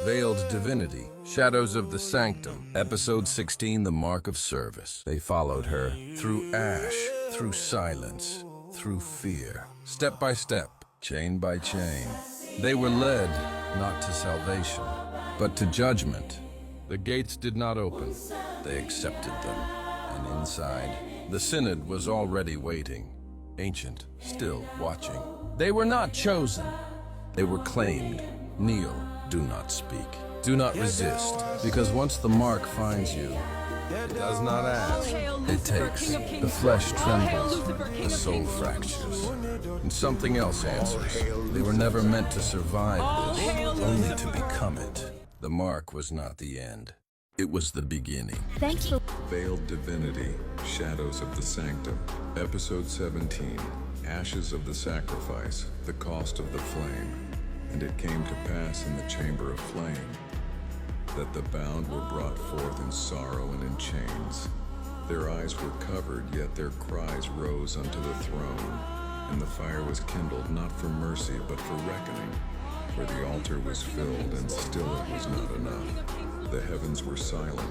Veiled Divinity, Shadows of the Sanctum, Episode 16, The Mark of Service. They followed her through ash, through silence, through fear, step by step, chain by chain. They were led not to salvation, but to judgment. The gates did not open. They accepted them. And inside, the synod was already waiting, ancient, still watching. They were not chosen. They were claimed. Kneel, do not speak. Do not resist, because once the mark finds you, it does not ask. It takes. The flesh trembles, the soul fractures, and something else answers. They were never meant to survive this, only to become it. The mark was not the end. It was the beginning. Thanks for Veiled Divinity, Shadows of the Sanctum, Episode 17, Ashes of the Sacrifice, the Cost of the Flame. And it came to pass in the chamber of flame that the bound were brought forth in sorrow and in chains. Their eyes were covered, yet their cries rose unto the throne. And the fire was kindled not for mercy, but for reckoning. For the altar was filled, and still it was not enough. The heavens were silent,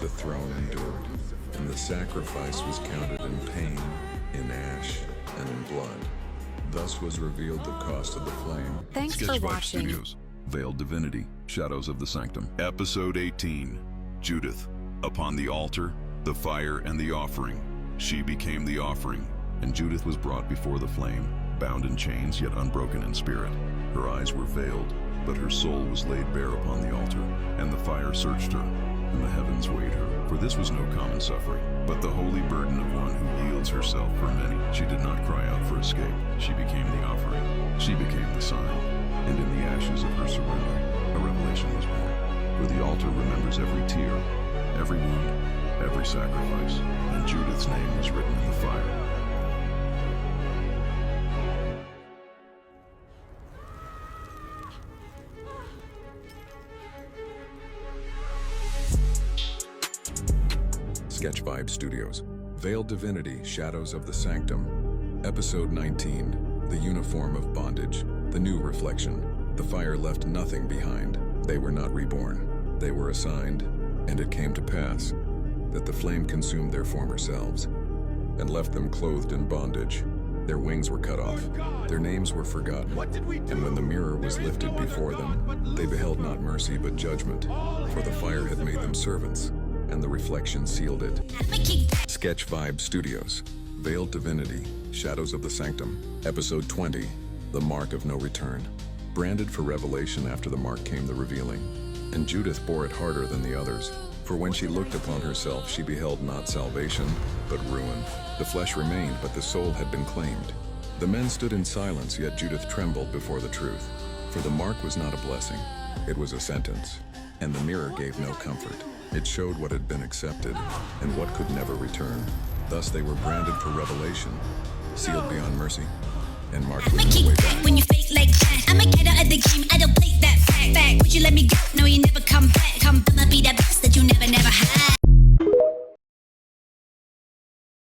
the throne endured, and the sacrifice was counted in pain, in ash, and in blood. Thus was revealed the cost of the flame. Thanks for watching. Studios, Veiled Divinity, Shadows of the Sanctum. Episode 18, Judith. Upon the altar, the fire and the offering. She became the offering, and Judith was brought before the flame, bound in chains yet unbroken in spirit. Her eyes were veiled, but her soul was laid bare upon the altar, and the fire searched her, and the heavens weighed her. For this was no common suffering, but the holy burden of one who yields herself for many. She did not cry out for escape. She became the offering. She became the sign. And in the ashes of her surrender, a revelation was born. For the altar remembers every tear, every wound, every sacrifice, and Judith's name was written in the fire. Sketch Vibe Studios, Veiled Divinity, Shadows of the Sanctum, Episode 19, The Uniform of Bondage, The New Reflection. The fire left nothing behind. They were not reborn. They were assigned, and it came to pass that the flame consumed their former selves and left them clothed in bondage. Their wings were cut off. Their names were forgotten. And when the mirror was lifted before them, they beheld not mercy but judgment, for the fire had made them servants, and the reflection sealed it. Sketch Vibe Studios, Veiled Divinity, Shadows of the Sanctum, Episode 20, The Mark of No Return. Branded for revelation, after the mark came the revealing. And Judith bore it harder than the others, for when she looked upon herself, she beheld not salvation, but ruin. The flesh remained, but the soul had been claimed. The men stood in silence, yet Judith trembled before the truth. For the mark was not a blessing, it was a sentence. And the mirror gave no comfort. It showed what had been accepted, and what could never return. Thus they were branded for revelation, sealed beyond mercy, and marked with no way back. when you fake like that.